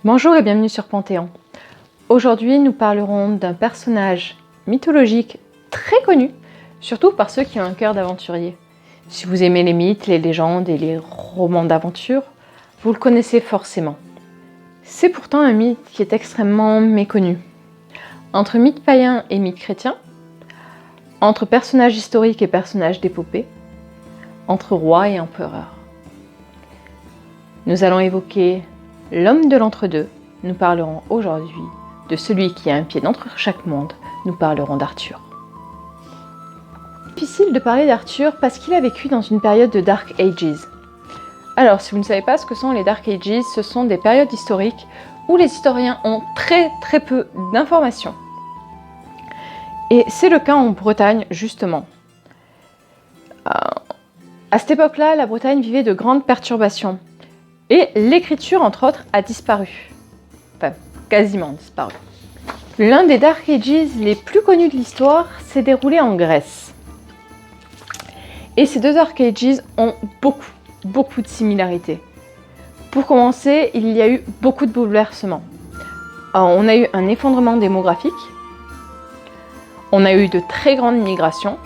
Bonjour et bienvenue sur Panthéon. Aujourd'hui, nous parlerons d'un personnage mythologique très connu, surtout par ceux qui ont un cœur d'aventurier. Si vous aimez les mythes, les légendes et les romans d'aventure, vous le connaissez forcément. C'est pourtant un mythe qui est extrêmement méconnu. Entre mythes païens et mythes chrétiens, entre personnages historiques et personnages d'épopée, entre rois et empereurs. Nous allons évoquer l'homme de l'entre-deux. Nous parlerons aujourd'hui de celui qui a un pied d'entre chaque monde. Nous parlerons d'Arthur. Difficile de parler d'Arthur parce qu'il a vécu dans une période de Dark Ages. Alors, si vous ne savez pas ce que sont les Dark Ages, ce sont des périodes historiques où les historiens ont très peu d'informations. Et c'est le cas en Bretagne, justement. À cette époque-là, la Bretagne vivait de grandes perturbations. Et l'écriture, entre autres, a disparu. Enfin, quasiment disparu. L'un des Dark Ages les plus connus de l'histoire s'est déroulé en Grèce. Et ces deux Dark Ages ont beaucoup de similarités. Pour commencer, il y a eu beaucoup de bouleversements. On a eu un effondrement démographique. On a eu de très grandes migrations.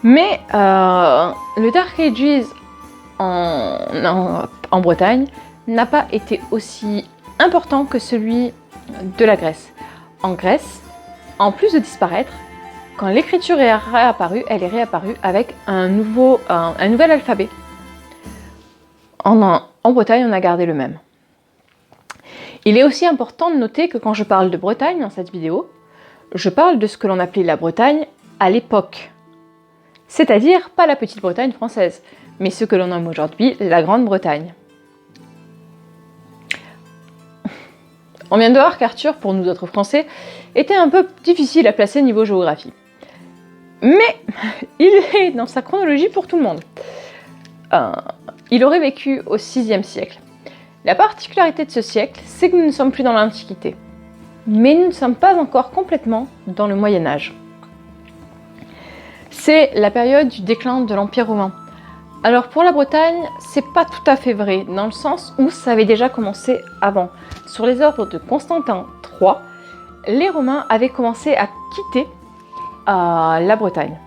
Mais le Dark Ages en Bretagne n'a pas été aussi important que celui de la Grèce. En Grèce, en plus de disparaître, quand l'écriture est réapparue, elle est réapparue avec un nouvel alphabet. En Bretagne, on a gardé le même. Il est aussi important de noter que quand je parle de Bretagne dans cette vidéo, je parle de ce que l'on appelait la Bretagne à l'époque. C'est-à-dire pas la petite Bretagne française, mais ce que l'on nomme aujourd'hui la Grande-Bretagne. On vient de voir qu'Arthur, pour nous autres Français, était un peu difficile à placer niveau géographie. Mais il est dans sa chronologie pour tout le monde. Il aurait vécu au VIe siècle. La particularité de ce siècle, c'est que nous ne sommes plus dans l'Antiquité. Mais nous ne sommes pas encore complètement dans le Moyen-Âge. C'est la période du déclin de l'Empire romain. Alors pour la Bretagne, c'est pas tout à fait vrai, dans le sens où ça avait déjà commencé avant. Sur les ordres de Constantin III, les Romains avaient commencé à quitter la Bretagne.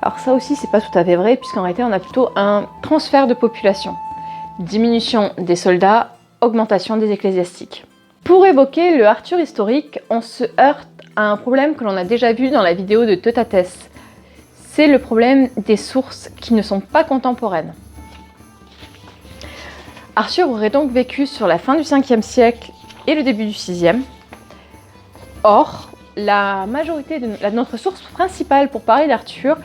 Alors ça aussi, c'est pas tout à fait vrai, puisqu'en réalité, on a plutôt un transfert de population. Diminution des soldats, augmentation des ecclésiastiques. Pour évoquer le Arthur historique, on se heurte à un problème que l'on a déjà vu dans la vidéo de Teutatès. C'est le problème des sources qui ne sont pas contemporaines. Arthur aurait donc vécu sur la fin du 5e siècle et le début du 6e. Or, la majorité de notre source principale pour parler d'Arthur,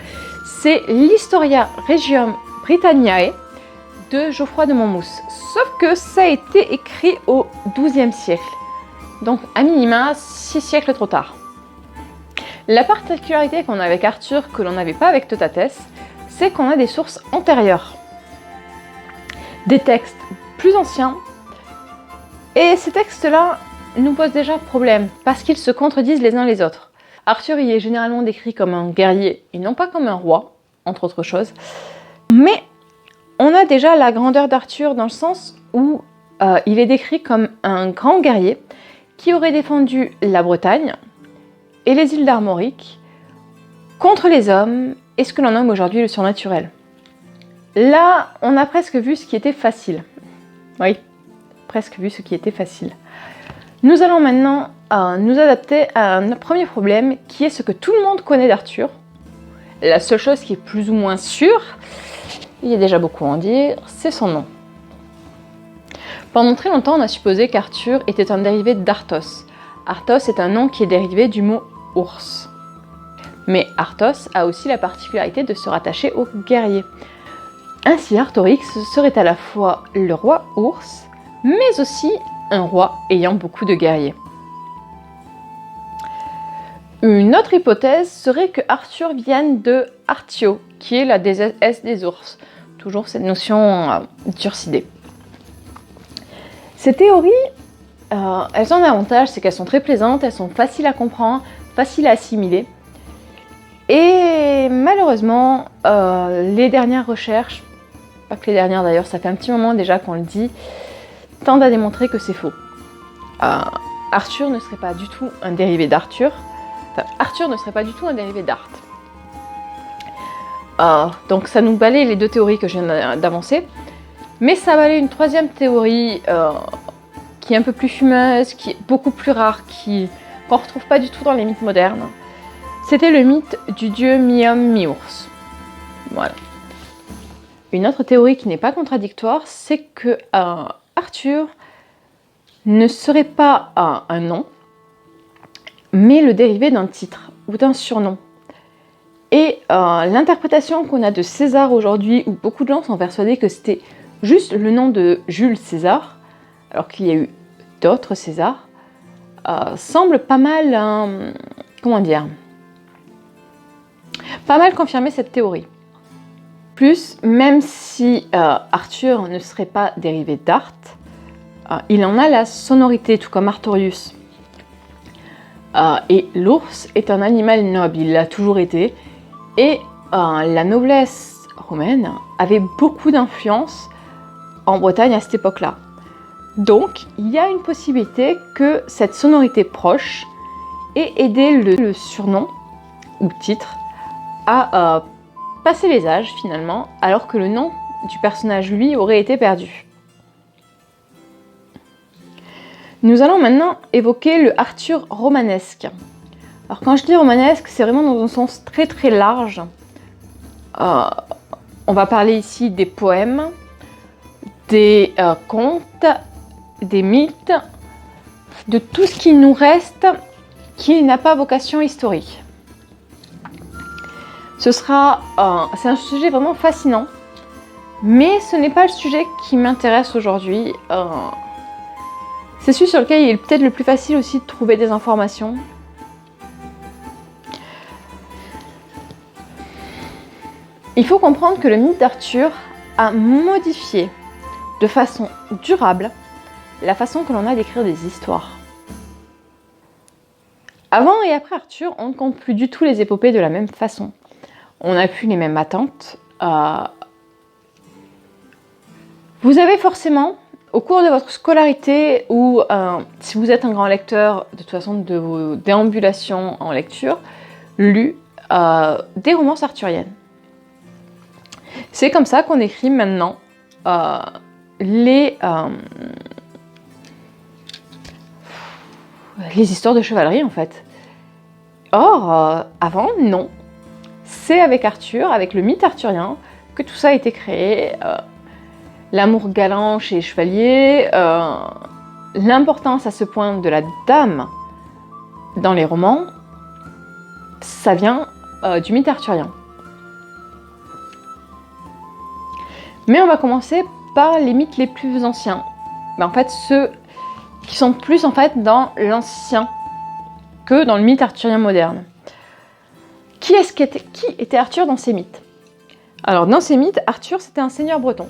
c'est l'Historia Regium Britanniae de Geoffroy de Monmouth. Sauf que ça a été écrit au XIIe siècle. Donc, à minima, 6 siècles trop tard. La particularité qu'on a avec Arthur, que l'on n'avait pas avec Teutatès, c'est qu'on a des sources antérieures. Des textes plus anciens. Et ces textes-là nous posent déjà problème, parce qu'ils se contredisent les uns les autres. Arthur y est généralement décrit comme un guerrier, et non pas comme un roi, entre autres choses. Mais on a déjà la grandeur d'Arthur dans le sens où il est décrit comme un grand guerrier qui aurait défendu la Bretagne et les îles d'Armorique contre les hommes et ce que l'on nomme aujourd'hui le surnaturel. Là, on a presque vu ce qui était facile. Oui, presque vu ce qui était facile. Nous allons maintenant nous adapter à un premier problème qui est ce que tout le monde connaît d'Arthur. La seule chose qui est plus ou moins sûre, il y a déjà beaucoup à en dire, c'est son nom. Pendant très longtemps, on a supposé qu'Arthur était un dérivé d'Arthos. Arthos est un nom qui est dérivé du mot ours. Mais Arthos a aussi la particularité de se rattacher au guerrier. Ainsi, Arthorix serait à la fois le roi ours, mais aussi un roi ayant beaucoup de guerriers. Une autre hypothèse serait que Arthur vienne de Artio, qui est la déesse des ours. Toujours cette notion turcidée. Ces théories, elles ont un avantage, c'est qu'elles sont très plaisantes, elles sont faciles à comprendre, faciles à assimiler. Et malheureusement, les dernières recherches, pas que les dernières d'ailleurs, ça fait un petit moment déjà qu'on le dit, tendent à démontrer que c'est faux. Arthur ne serait pas du tout un dérivé d'Arthur. Enfin, Arthur ne serait pas du tout un dérivé d'Art. Donc ça nous balaye les deux théories que je viens d'avancer. Mais ça balaye une troisième théorie qui est un peu plus fumeuse, qui est beaucoup plus rare, qu'on ne retrouve pas du tout dans les mythes modernes. C'était le mythe du dieu mi-homme, mi-ours. Voilà. Une autre théorie qui n'est pas contradictoire, c'est que Arthur ne serait pas un nom, mais le dérivé d'un titre ou d'un surnom. Et l'interprétation qu'on a de César aujourd'hui, où beaucoup de gens sont persuadés que c'était juste le nom de Jules César, alors qu'il y a eu d'autres Césars, semble pas mal, comment dire, pas mal confirmer cette théorie. Plus, même si Arthur ne serait pas dérivé d'Art, il en a la sonorité, tout comme Artorius. Et l'ours est un animal noble, il l'a toujours été. Et la noblesse romaine avait beaucoup d'influence en Bretagne à cette époque-là. Donc, il y a une possibilité que cette sonorité proche ait aidé le surnom ou titre à passer les âges finalement, alors que le nom du personnage, lui, aurait été perdu. Nous allons maintenant évoquer le Arthur romanesque. Alors quand je dis romanesque, c'est vraiment dans un sens très très large. On va parler ici des poèmes, des contes, des mythes, de tout ce qui nous reste qui n'a pas vocation historique. C'est un sujet vraiment fascinant, mais ce n'est pas le sujet qui m'intéresse aujourd'hui. C'est celui sur lequel il est peut-être le plus facile aussi de trouver des informations. Il faut comprendre que le mythe d'Arthur a modifié de façon durable la façon que l'on a d'écrire des histoires. Avant et après Arthur, on ne compte plus du tout les épopées de la même façon. On n'a plus les mêmes attentes. Vous avez forcément, au cours de votre scolarité ou si vous êtes un grand lecteur, de toute façon de vos déambulations en lecture, lu des romances arthuriennes. C'est comme ça qu'on écrit maintenant les histoires de chevalerie en fait. Or, avant, non. C'est avec Arthur, avec le mythe arthurien, que tout ça a été créé. L'amour galant chez les chevaliers, l'importance à ce point de la dame dans les romans, ça vient du mythe arthurien. Mais on va commencer par les mythes les plus anciens. En fait, ceux qui sont plus en fait dans l'ancien que dans le mythe arthurien moderne. Qui était Arthur dans ces mythes? Alors, dans ces mythes, Arthur, c'était un seigneur breton.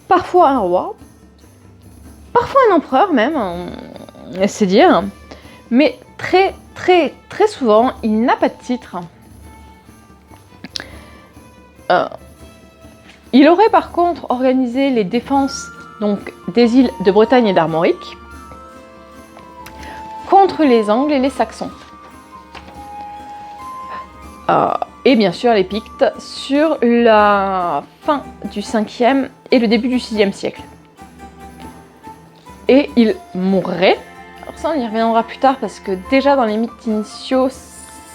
Parfois un roi, parfois un empereur même, c'est dire. Mais très, très, très souvent, il n'a pas de titre. Il aurait par contre organisé les défenses donc, des îles de Bretagne et d'Armorique contre les Angles et les Saxons. Et bien sûr les Pictes sur la fin du 5e et le début du 6e siècle. Et il mourrait, alors ça on y reviendra plus tard parce que déjà dans les mythes initiaux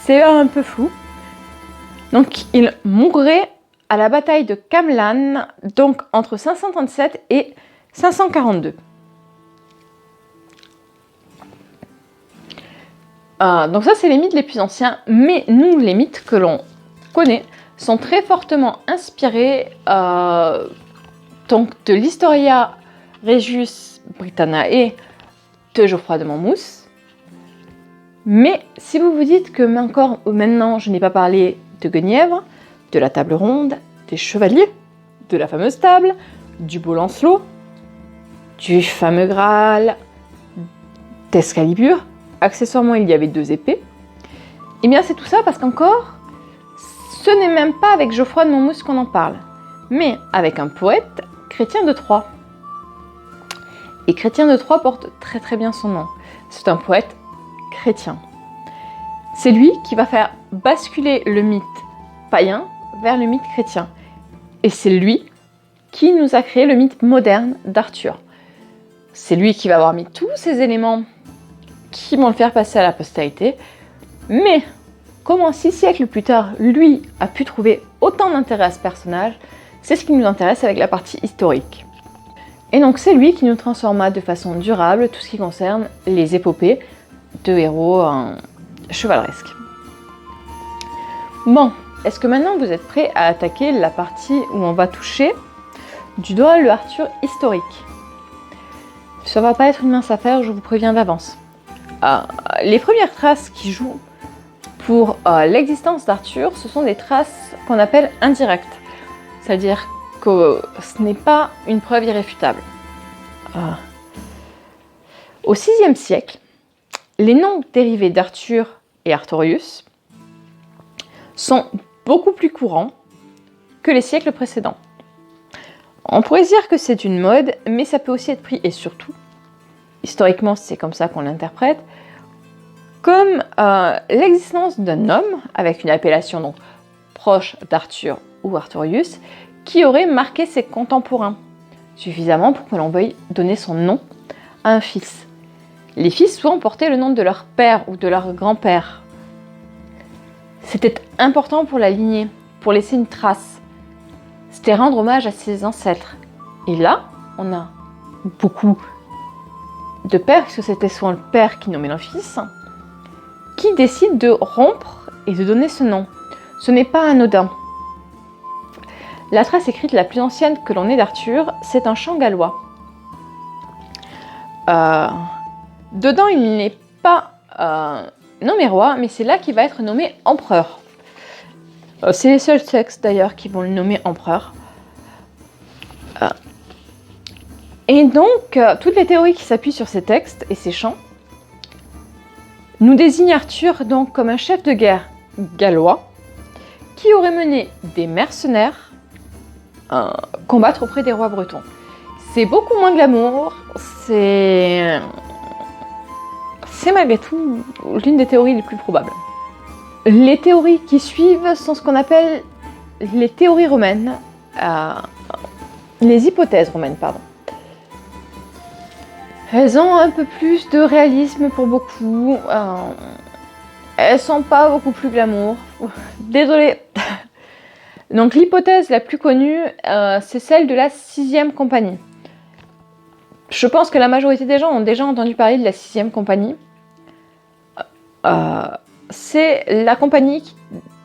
c'est un peu flou. Donc il mourrait à la bataille de Camlann, donc entre 537 et 542. Donc ça, c'est les mythes les plus anciens, mais nous, les mythes que l'on connaît sont très fortement inspirés donc de l'Historia Regius Britanniae de Geoffroy de Monmouth. Mais si vous vous dites que encore maintenant, je n'ai pas parlé de Guenièvre, de la table ronde, des chevaliers, de la fameuse table, du beau Lancelot, du fameux Graal, d'Excalibur, accessoirement il y avait 2 épées, et bien c'est tout ça parce qu'encore, ce n'est même pas avec Geoffroy de Monmouth qu'on en parle, mais avec un poète chrétien de Troyes. Et Chrétien de Troyes porte très très bien son nom. C'est un poète chrétien. C'est lui qui va faire basculer le mythe païen vers le mythe chrétien. Et c'est lui qui nous a créé le mythe moderne d'Arthur. C'est lui qui va avoir mis tous ces éléments qui vont le faire passer à la postérité. Mais comment 6 siècles plus tard, lui a pu trouver autant d'intérêt à ce personnage, c'est ce qui nous intéresse avec la partie historique. Et donc c'est lui qui nous transforma de façon durable tout ce qui concerne les épopées de héros chevaleresques. Bon, est-ce que maintenant vous êtes prêts à attaquer la partie où on va toucher du doigt le Arthur historique? Ça va pas être une mince affaire, je vous préviens d'avance. Les premières traces qui jouent pour l'existence d'Arthur, ce sont des traces qu'on appelle indirectes. C'est-à-dire que ce n'est pas une preuve irréfutable. Au VIe siècle, les noms dérivés d'Arthur et Artorius sont beaucoup plus courants que les siècles précédents. On pourrait dire que c'est une mode, mais ça peut aussi être pris, et surtout, historiquement c'est comme ça qu'on l'interprète, comme l'existence d'un homme avec une appellation donc proche d'Arthur ou Artorius qui aurait marqué ses contemporains suffisamment pour que l'on veuille donner son nom à un fils. Les fils souvent portaient le nom de leur père ou de leur grand-père. C'était important pour la lignée, pour laisser une trace. C'était rendre hommage à ses ancêtres. Et là, on a beaucoup de pères, puisque c'était souvent le père qui nommait le fils, qui décide de rompre et de donner ce nom. Ce n'est pas anodin. La trace écrite la plus ancienne que l'on ait d'Arthur, c'est un chant gallois. Dedans, il n'est pas nommé roi, mais c'est là qu'il va être nommé empereur. C'est les seuls textes d'ailleurs qui vont le nommer empereur. Et donc, toutes les théories qui s'appuient sur ces textes et ces chants nous désignent Arthur donc comme un chef de guerre gallois qui aurait mené des mercenaires combattre auprès des rois bretons. C'est beaucoup moins glamour, c'est malgré tout l'une des théories les plus probables. Les théories qui suivent sont ce qu'on appelle les théories romaines, les hypothèses romaines, pardon. Elles ont un peu plus de réalisme pour beaucoup, elles sont pas beaucoup plus glamour, désolée. Donc l'hypothèse la plus connue, c'est celle de la 6e compagnie. Je pense que la majorité des gens ont déjà entendu parler de la 6e compagnie. C'est la compagnie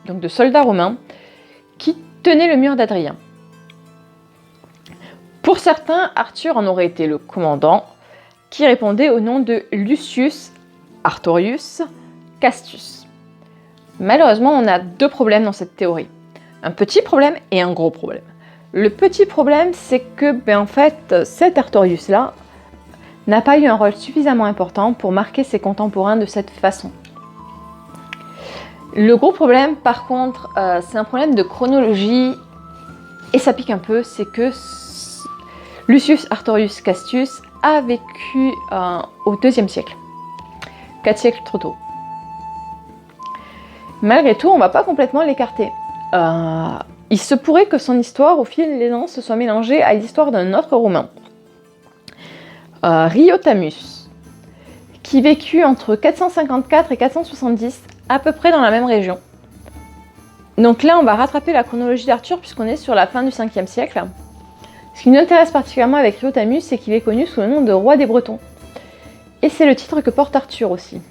donc de soldats romains qui tenait le mur d'Adrien. Pour certains, Arthur en aurait été le commandant qui répondait au nom de Lucius Artorius Castus. Malheureusement, on a 2 problèmes dans cette théorie. Un petit problème et un gros problème. Le petit problème, c'est que, en fait, cet Artorius-là n'a pas eu un rôle suffisamment important pour marquer ses contemporains de cette façon. Le gros problème, par contre, c'est un problème de chronologie, et ça pique un peu, c'est que Lucius Artorius Castus a vécu au IIe siècle, 4 siècles trop tôt. Malgré tout, on ne va pas complètement l'écarter. Il se pourrait que son histoire, au fil des ans, se soit mélangée à l'histoire d'un autre Romain, Riotamus, qui vécut entre 454 et 470, à peu près dans la même région. Donc là, on va rattraper la chronologie d'Arthur puisqu'on est sur la fin du 5e siècle. Ce qui nous intéresse particulièrement avec Riotamus, c'est qu'il est connu sous le nom de roi des Bretons. Et c'est le titre que porte Arthur aussi.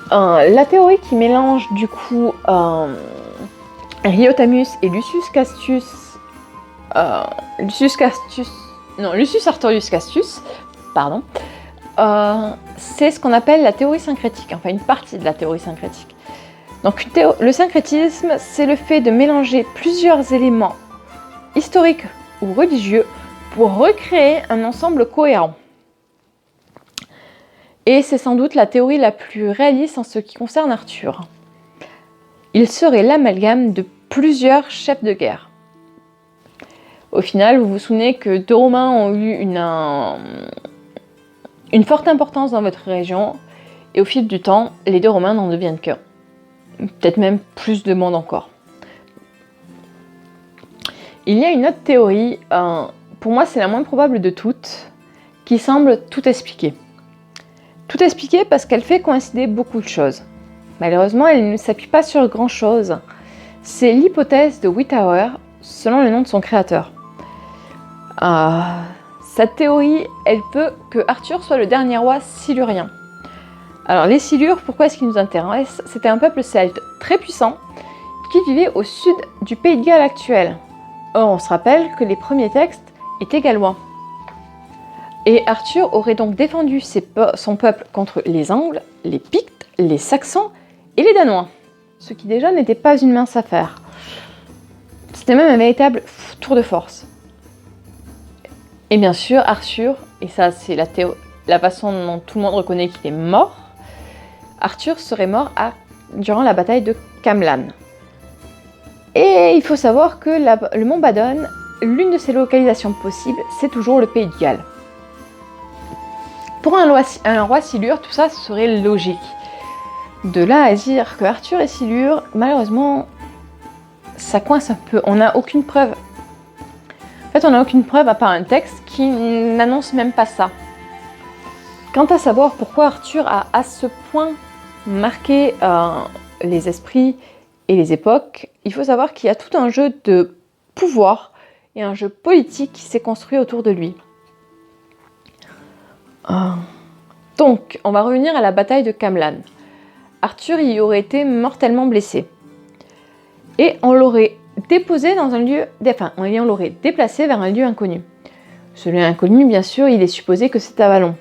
La théorie qui mélange du coup Riotamus et Lucius Artorius Castus, pardon, c'est ce qu'on appelle la théorie syncrétique, enfin une partie de la théorie syncrétique. Donc le syncrétisme, c'est le fait de mélanger plusieurs éléments historiques ou religieux pour recréer un ensemble cohérent. Et c'est sans doute la théorie la plus réaliste en ce qui concerne Arthur. Il serait l'amalgame de plusieurs chefs de guerre. Au final, vous vous souvenez que 2 Romains ont eu une forte importance dans votre région, et au fil du temps, les deux Romains n'en deviennent qu'un. Peut-être même plus de monde encore. Il y a une autre théorie, pour moi c'est la moins probable de toutes, qui semble tout expliquer. Tout expliquer parce qu'elle fait coïncider beaucoup de choses. Malheureusement, elle ne s'appuie pas sur grand-chose. C'est l'hypothèse de Hightower, selon le nom de son créateur. Cette théorie, elle veut que Arthur soit le dernier roi silurien. Alors les Silures, pourquoi est-ce qu'ils nous intéressent? C'était un peuple celte très puissant qui vivait au sud du pays de Galles actuel. Or, on se rappelle que les premiers textes étaient gallois. Et Arthur aurait donc défendu son peuple contre les Angles, les Pictes, les Saxons et les Danois. Ce qui déjà n'était pas une mince affaire. C'était même un véritable tour de force. Et bien sûr, Arthur, et ça c'est la façon dont tout le monde reconnaît qu'il est mort, Arthur serait mort durant la bataille de Camlann. Et il faut savoir que le mont Badon, l'une de ses localisations possibles, c'est toujours le pays de Galles. Pour un roi silure, tout ça serait logique. De là à dire que Arthur est silure, malheureusement, ça coince un peu. On n'a aucune preuve. En fait, on n'a aucune preuve à part un texte qui n'annonce même pas ça. Quant à savoir pourquoi Arthur a à ce point marqué les esprits et les époques, il faut savoir qu'il y a tout un jeu de pouvoir et un jeu politique qui s'est construit autour de lui. Donc, on va revenir à la bataille de Camlann. Arthur y aurait été mortellement blessé. Et on l'aurait déposé dans un lieu... Enfin, on l'aurait déplacé vers un lieu inconnu. Ce lieu inconnu, bien sûr, il est supposé que c'est Avalon.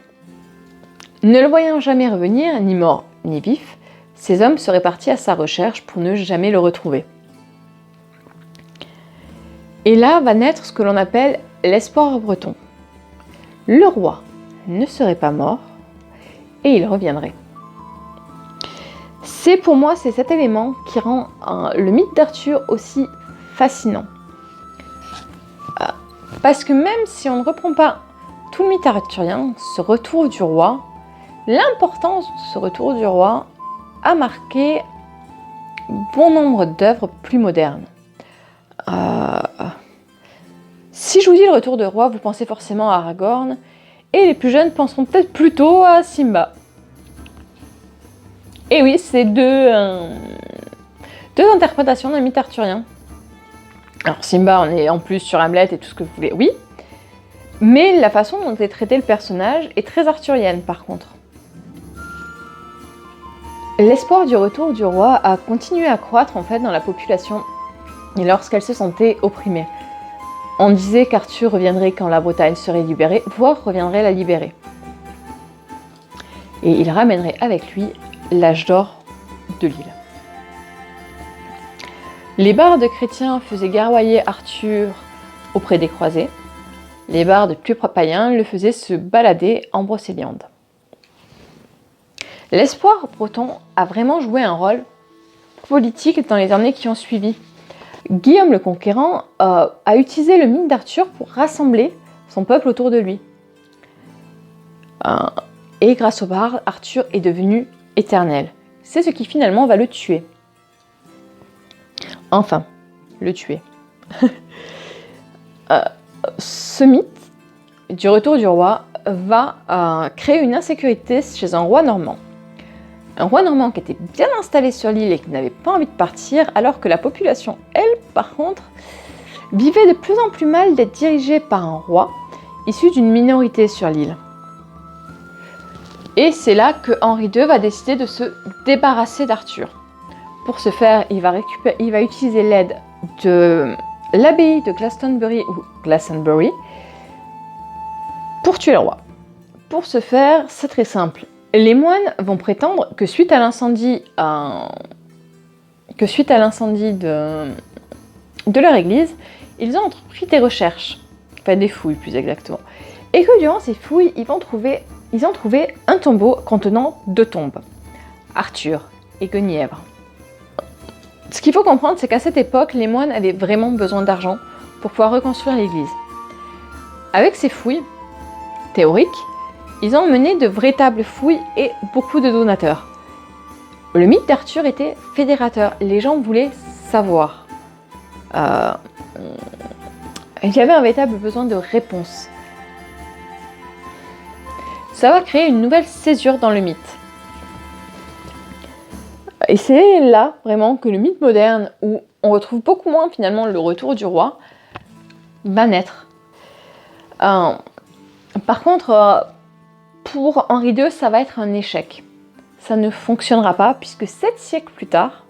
Ne le voyant jamais revenir, ni mort, ni vif, ces hommes seraient partis à sa recherche pour ne jamais le retrouver. Et là va naître ce que l'on appelle l'espoir breton. Le roi ne serait pas mort et il reviendrait. Pour moi, c'est cet élément qui rend le mythe d'Arthur aussi fascinant. Parce que même si on ne reprend pas tout le mythe arthurien, ce retour du roi, l'importance de ce retour du roi a marqué bon nombre d'œuvres plus modernes. Si je vous dis le retour du roi, vous pensez forcément à Aragorn, et les plus jeunes penseront peut-être plutôt à Simba. Et oui, c'est deux interprétations d'un mythe arthurien. Alors Simba, on est en plus sur Hamlet et tout ce que vous voulez, oui. Mais la façon dont est traité le personnage est très arthurienne par contre. L'espoir du retour du roi a continué à croître en fait dans la population lorsqu'elle se sentait opprimée. On disait qu'Arthur reviendrait quand la Bretagne serait libérée, voire reviendrait la libérer. Et il ramènerait avec lui l'âge d'or de l'île. Les bardes chrétiens faisaient guerroyer Arthur auprès des croisés. Les bardes plus païens le faisaient se balader en Brocéliande. L'espoir breton a vraiment joué un rôle politique dans les années qui ont suivi. Guillaume le Conquérant a utilisé le mythe d'Arthur pour rassembler son peuple autour de lui. Et grâce aux bardes, Arthur est devenu éternel. C'est ce qui finalement va le tuer. Enfin, le tuer. Ce mythe du retour du roi va créer une insécurité chez un roi normand. Un roi normand qui était bien installé sur l'île et qui n'avait pas envie de partir, alors que la population, elle, par contre, vivait de plus en plus mal d'être dirigée par un roi issu d'une minorité sur l'île. Et c'est là que Henri II va décider de se débarrasser d'Arthur. Pour ce faire, il va utiliser l'aide de l'abbaye de Glastonbury pour tuer le roi. Pour ce faire, c'est très simple. Les moines vont prétendre que suite à l'incendie de leur église, ils ont entrepris des recherches, enfin des fouilles plus exactement, et que durant ces fouilles, ils ont trouvé un tombeau contenant 2 tombes, Arthur et Guenièvre. Ce qu'il faut comprendre, c'est qu'à cette époque, les moines avaient vraiment besoin d'argent pour pouvoir reconstruire l'église. Avec ces fouilles théoriques, Ils ont mené de véritables fouilles et beaucoup de donateurs. Le mythe d'Arthur était fédérateur, les gens voulaient savoir. Il y avait un véritable besoin de réponse. Ça va créer une nouvelle césure dans le mythe. Et c'est là vraiment que le mythe moderne, où on retrouve beaucoup moins finalement le retour du roi, va naître. Par contre, pour Henri II, ça va être un échec. Ça ne fonctionnera pas puisque 7 siècles plus tard,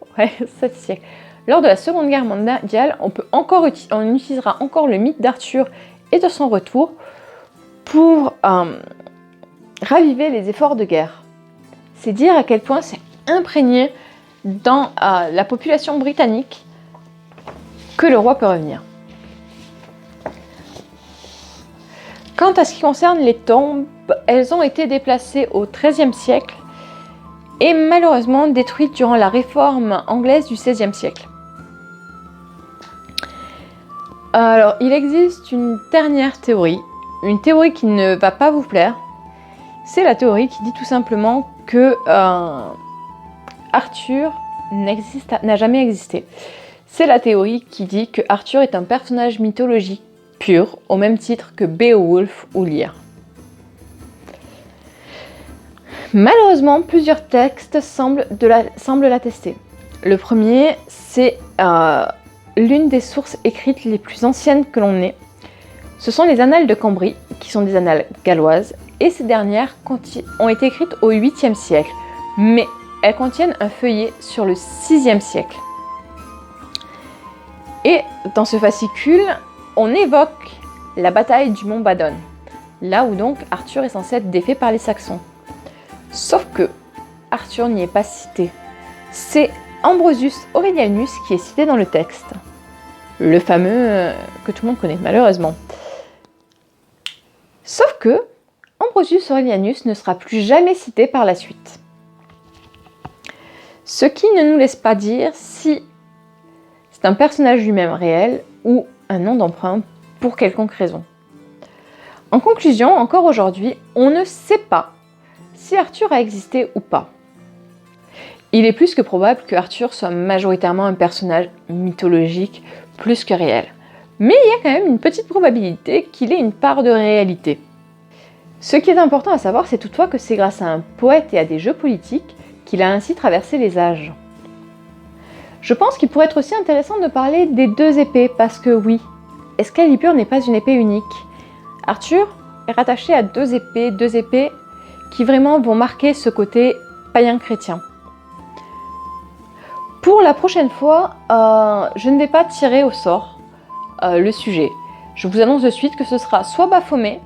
7 siècles, lors de la Seconde Guerre mondiale, on utilisera encore le mythe d'Arthur et de son retour pour raviver les efforts de guerre. C'est dire à quel point c'est imprégné dans la population britannique que le roi peut revenir. Quant à ce qui concerne les tombes, elles ont été déplacées au XIIIe siècle et malheureusement détruites durant la réforme anglaise du XVIe siècle. Alors, il existe une dernière théorie, une théorie qui ne va pas vous plaire. C'est la théorie qui dit tout simplement que Arthur n'a jamais existé. C'est la théorie qui dit que Arthur est un personnage mythologique pur, au même titre que Beowulf ou Lear. Malheureusement, plusieurs textes semblent l'attester. Le premier, c'est l'une des sources écrites les plus anciennes que l'on ait. Ce sont les Annales de Cambrie, qui sont des annales galloises, et ces dernières ont été écrites au 8e siècle, mais elles contiennent un feuillet sur le 6e siècle. Et dans ce fascicule, on évoque la bataille du mont Badon, là où donc Arthur est censé être défait par les Saxons. Sauf que Arthur n'y est pas cité. C'est Ambrosius Aurelianus qui est cité dans le texte. Le fameux que tout le monde connaît, malheureusement. Sauf que Ambrosius Aurelianus ne sera plus jamais cité par la suite. Ce qui ne nous laisse pas dire si c'est un personnage lui-même réel ou un nom d'emprunt pour quelconque raison. En conclusion, encore aujourd'hui, on ne sait pas si Arthur a existé ou pas. Il est plus que probable que Arthur soit majoritairement un personnage mythologique plus que réel. Mais il y a quand même une petite probabilité qu'il ait une part de réalité. Ce qui est important à savoir, c'est toutefois que c'est grâce à un poète et à des jeux politiques qu'il a ainsi traversé les âges. Je pense qu'il pourrait être aussi intéressant de parler des deux épées, parce que oui, Excalibur n'est pas une épée unique. Arthur est rattaché à deux épées qui vraiment vont marquer ce côté païen-chrétien. Pour la prochaine fois, je ne vais pas tirer au sort le sujet. Je vous annonce de suite que ce sera soit Baphomet,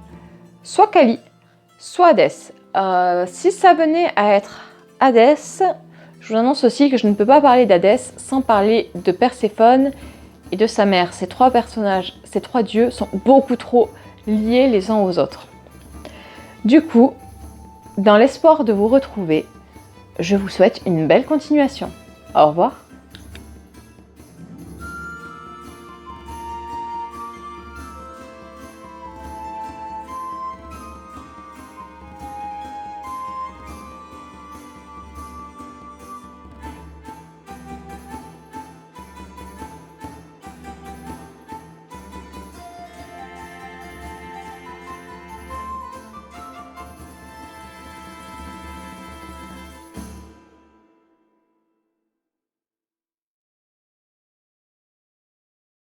soit Kali, soit Hadès. Si ça venait à être Hadès, je vous annonce aussi que je ne peux pas parler d'Hadès sans parler de Perséphone et de sa mère. Ces trois personnages, ces trois dieux sont beaucoup trop liés les uns aux autres. Du coup, dans l'espoir de vous retrouver, je vous souhaite une belle continuation. Au revoir.